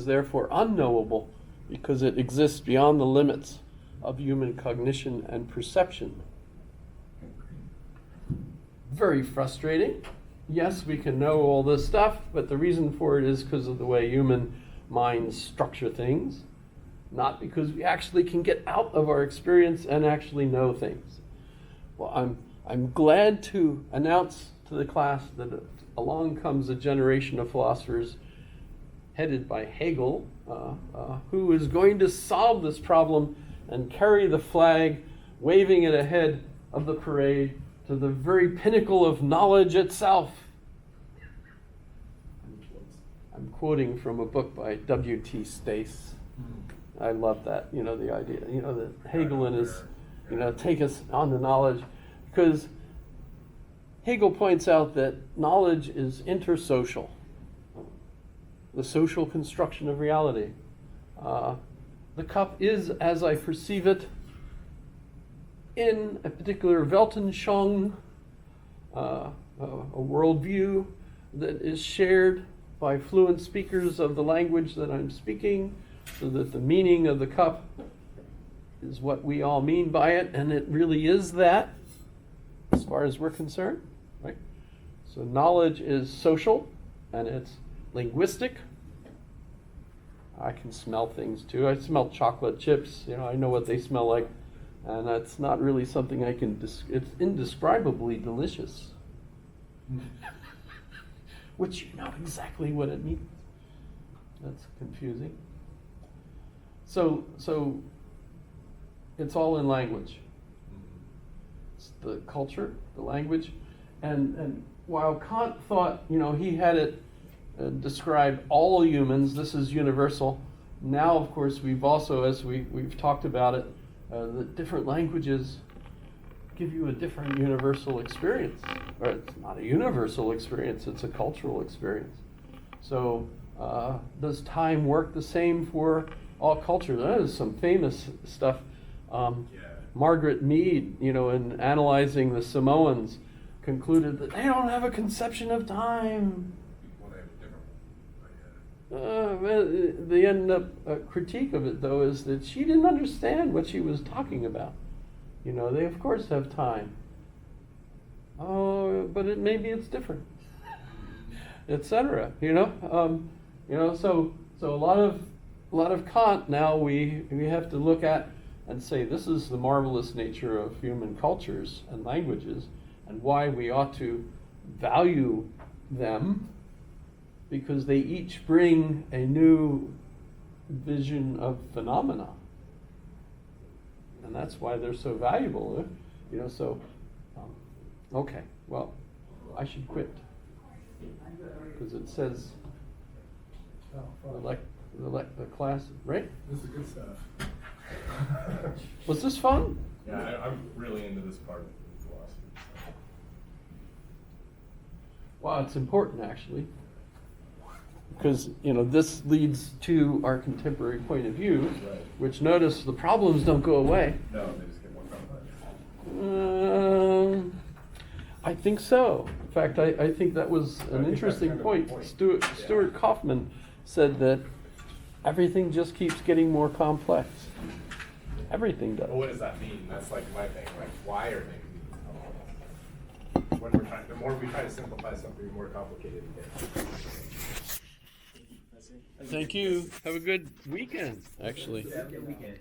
therefore unknowable because it exists beyond the limits of human cognition and perception. Very frustrating. Yes, we can know all this stuff, but the reason for it is because of the way human minds structure things, not because we actually can get out of our experience and actually know things. Well, I'm glad to announce to the class that along comes a generation of philosophers headed by Hegel, who is going to solve this problem and carry the flag, waving it ahead of the parade to the very pinnacle of knowledge itself. I'm quoting from a book by W.T. Stace. I love that, the idea, that Hegel and his, take us on to knowledge, because Hegel points out that knowledge is intersocial, the social construction of reality. The cup is as I perceive it in a particular Weltanschauung, a worldview that is shared by fluent speakers of the language that I'm speaking, so that the meaning of the cup is what we all mean by it, and it really is that, as far as we're concerned, right? So knowledge is social, and it's linguistic. I can smell things too. I smell chocolate chips, I know what they smell like, and that's not really something I can, it's indescribably delicious. Which you know exactly what it means. That's confusing. So it's all in language. It's the culture, the language, and while Kant thought, he had it describe all humans, this is universal. Now, of course, we've also, as we've talked about it, the different languages give you a different universal experience. Or it's not a universal experience, it's a cultural experience. So does time work the same for all cultures? There's some famous stuff. Margaret Mead, in analyzing the Samoans, concluded that they don't have a conception of time. Well, they have a different one. The end up critique of it, though, is that she didn't understand what she was talking about. They of course have time. Oh, but maybe it's different, etc. So a lot of Kant now we have to look at and say this is the marvelous nature of human cultures and languages, and why we ought to value them, because they each bring a new vision of phenomena. And that's why they're so valuable, okay, well, I should quit, because it says the class, right? This is good stuff. Was this fun? Yeah, I'm really into this part of philosophy. Wow, it's important, actually, because this leads to our contemporary point of view, Right. which, notice, the problems don't go away. No, they just get more complex. I think so. In fact, I think that was an think interesting that's kind point. of the point. Stuart Kaufman said that everything just keeps getting more complex. Everything does. Well, what does that mean? That's like my thing. Like, why are things when the more we try to simplify something, the more complicated it gets. Thank you. Have a good weekend, actually. Have a good weekend.